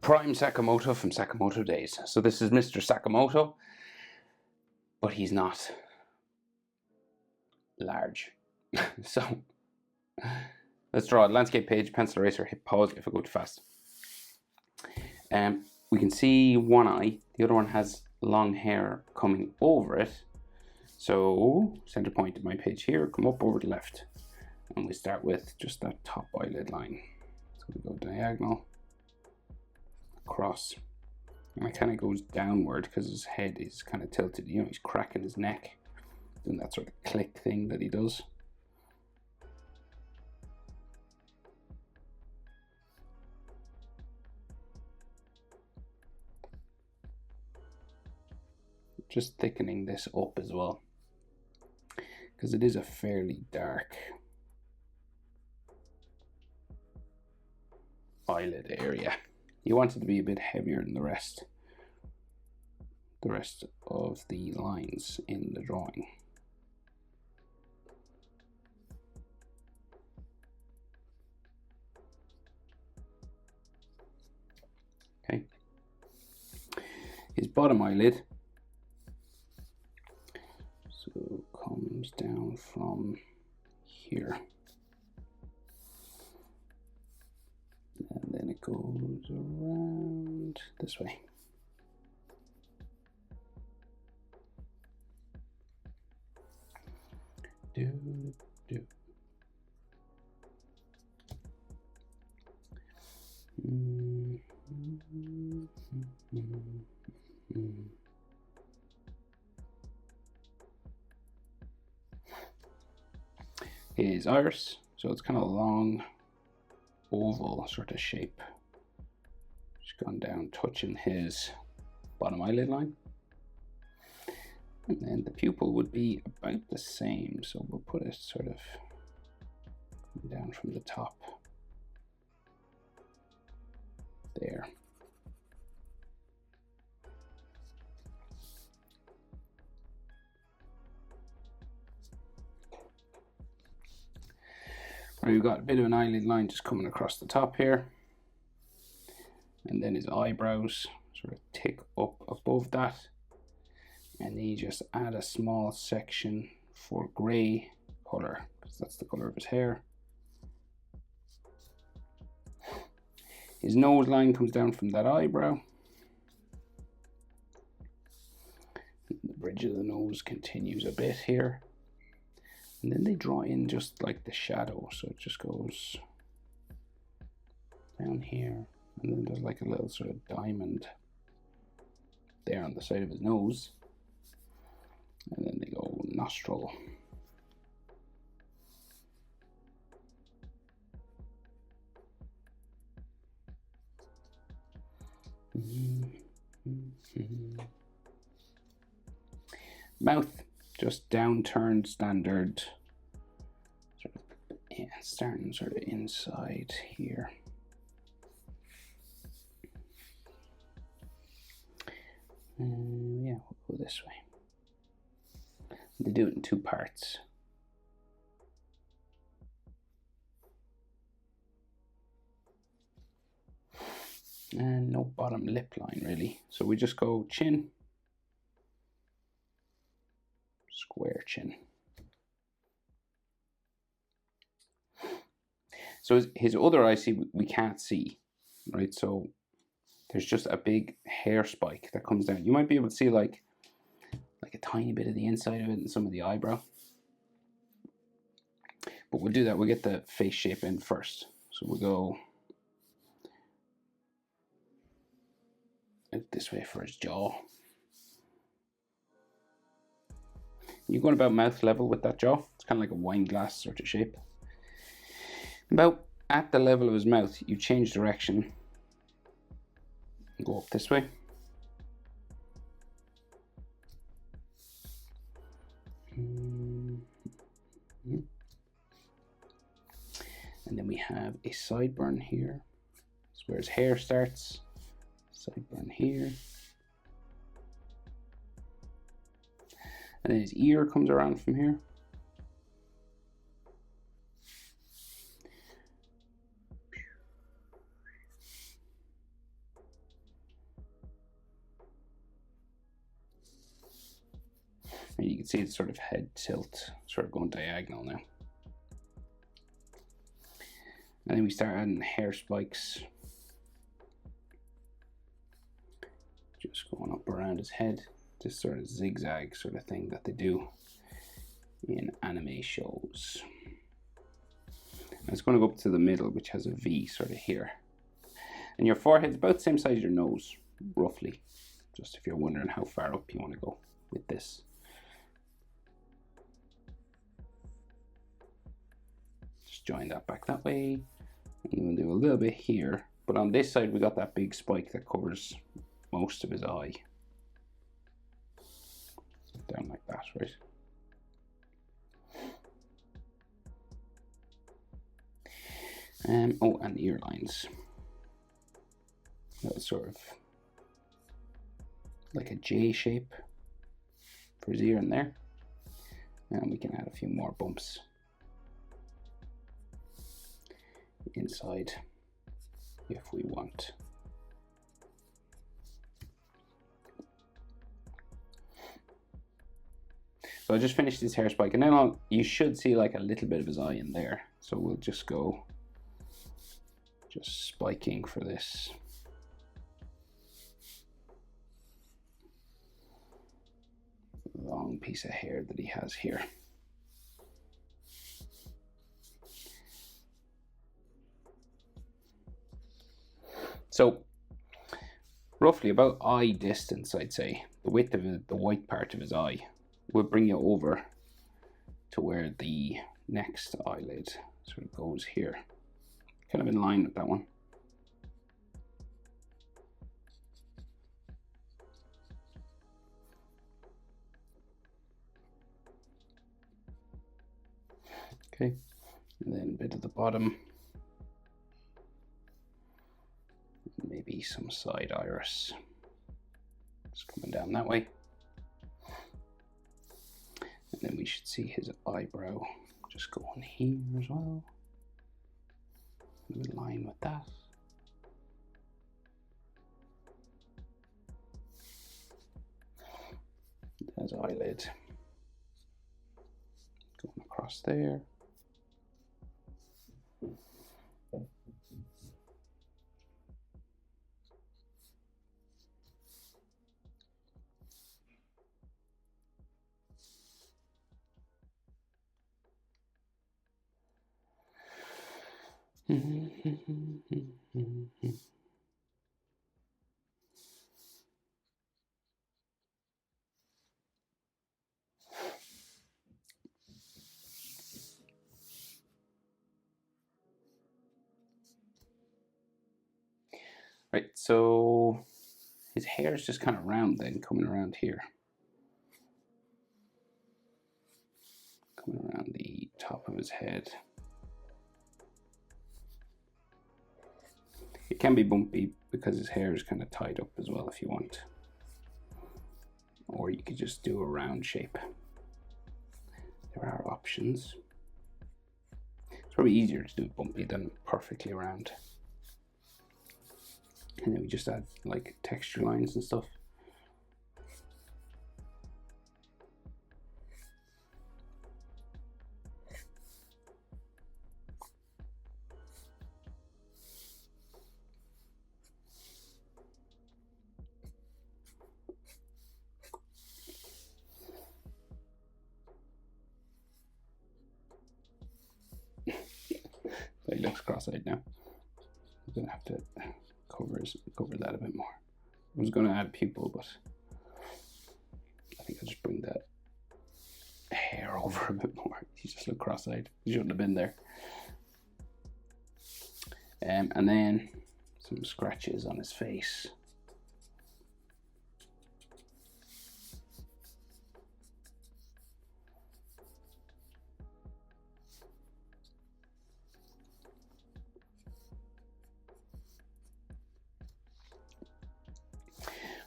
Prime Sakamoto from Sakamoto Days. So this is Mr. Sakamoto, but he's not large. So let's draw a landscape page, pencil eraser, hit pause if I go too fast. We can see one eye, the other one has long hair coming over it. So center point of my page here, come up over the left. And we start with just that top eyelid line. So we go diagonal, across. And it kind of goes downward because his head is kind of tilted. You know, he's cracking his neck, doing that sort of click thing that he does. Just thickening this up as well, because it is a fairly dark eyelid area. You want it to be a bit heavier than the rest of the lines in the drawing. Okay. His bottom eyelid so comes down from here. And then it goes around this way. His iris, so it's kind of a long oval sort of shape. Just gone down, touching his bottom eyelid line. And then the pupil would be about the same, so we'll put it sort of down from the top there. Right, we've got a bit of an eyelid line just coming across the top here, and then his eyebrows sort of tick up above that, and then you just add a small section for grey color because that's the color of his hair. His nose line comes down from that eyebrow. The bridge of the nose continues a bit here. And then they draw in just like the shadow. So it just goes down here. And then there's like a little sort of diamond there on the side of his nose. And then they go nostril. Mouth, just downturned standard, sort of, yeah, starting sort of inside here. Yeah, we'll go this way. They do it in two parts. And no bottom lip line really. So we just go chin, square chin. So his other eye, see, we can't see, right? So there's just a big hair spike that comes down. You might be able to see like a tiny bit of the inside of it and some of the eyebrow. But we'll do that. We'll get the face shape in first. So we'll go out this way for his jaw. You're going about mouth level with that jaw. It's kind of like a wine glass sort of shape. About at the level of his mouth, you change direction. Go up this way. And then we have a sideburn here. That's where his hair starts. Sideburn here. And then his ear comes around from here. And you can see it's sort of head tilt, sort of going diagonal now. And then we start adding hair spikes. Just going up around his head. This sort of zigzag sort of thing that they do in anime shows. And it's going to go up to the middle, which has a V sort of here. And your forehead's about the same size as your nose, roughly. Just if you're wondering how far up you want to go with this. Just join that back that way. And we'll do a little bit here. But on this side, we got that big spike that covers most of his eye. Down like that, right? Oh, and ear lines. That's sort of like a J shape for his ear in there. And we can add a few more bumps inside if we want. So I just finished this hair spike, and then you should see like a little bit of his eye in there. So we'll just go spiking for this. Long piece of hair that he has here. So roughly about eye distance, I'd say, the width of the white part of his eye will bring you over to where the next eyelid sort of goes here. Kind of in line with that one. Okay, and then a bit at the bottom. Maybe some side iris. Just coming down that way. And then we should see his eyebrow just going here as well. In line with that. There's eyelid. Going across there. Right, so his hair is just kind of round then, coming around here. Coming around the top of his head. It can be bumpy because his hair is kind of tied up as well if you want. Or you could just do a round shape. There are options. It's probably easier to do bumpy than perfectly round. And then we just add like texture lines and stuff. He looks cross-eyed now. I'm gonna have to cover that a bit more. I was gonna add pupil, but I think I'll just bring that hair over a bit more. He just looked cross-eyed. He shouldn't have been there. And then some scratches on his face.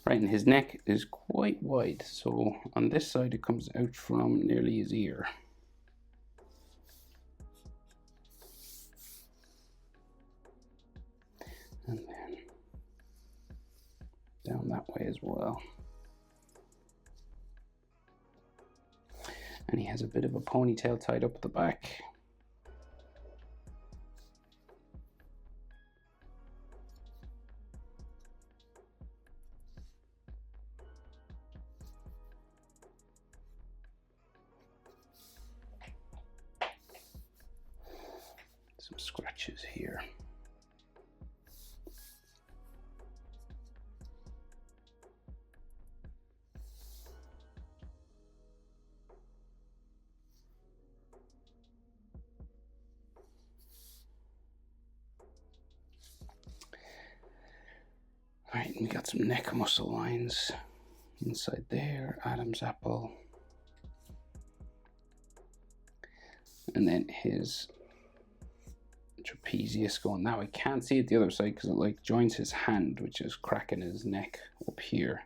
Right, and his neck is quite wide, so on this side it comes out from nearly his ear. And then down that way as well. And he has a bit of a ponytail tied up at the back. Some scratches here. Alright, we got some neck muscle lines inside there, Adam's apple. And then his trapezius going now. I can't see it the other side because it like joins his hand, which is cracking his neck up here.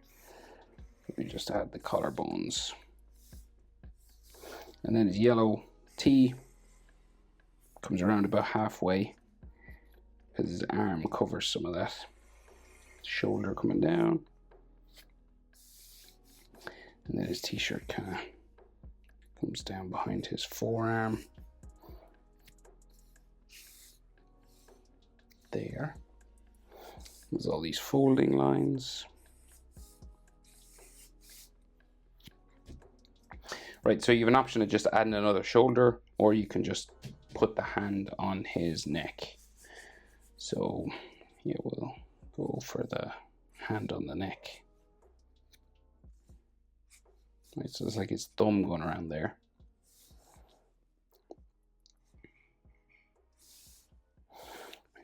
We just add the collarbones. And then his yellow T comes around about halfway because his arm covers some of that. Shoulder coming down. And then his t-shirt kind of comes down behind his forearm. There. There's all these folding lines. Right, so you have an option of just adding another shoulder, or you can just put the hand on his neck. So yeah, we'll go for the hand on the neck. Right, so it's like his thumb going around there.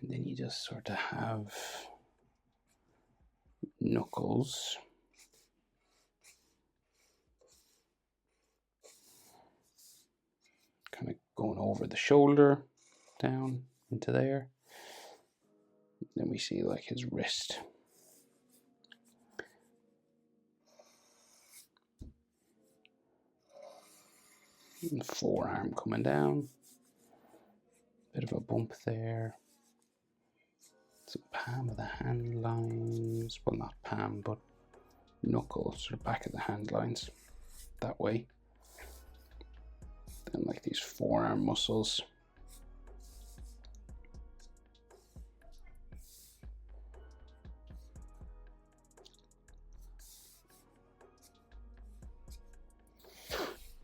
And then you just sort of have knuckles. Kind of going over the shoulder, down into there. Then we see like his wrist. And the forearm coming down. Bit of a bump there. Some palm of the hand lines. Well, not palm, but knuckles, or back of the hand lines. That way. Then like these forearm muscles.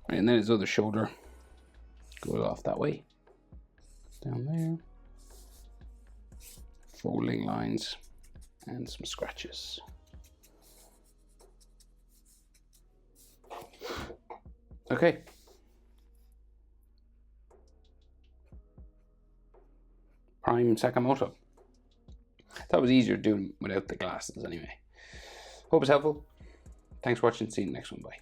And then his other shoulder goes off that way. Down there. Folding lines and some scratches. Okay. Prime Sakamoto. That was easier doing without the glasses anyway. Hope it's helpful. Thanks for watching. See you in the next one. Bye.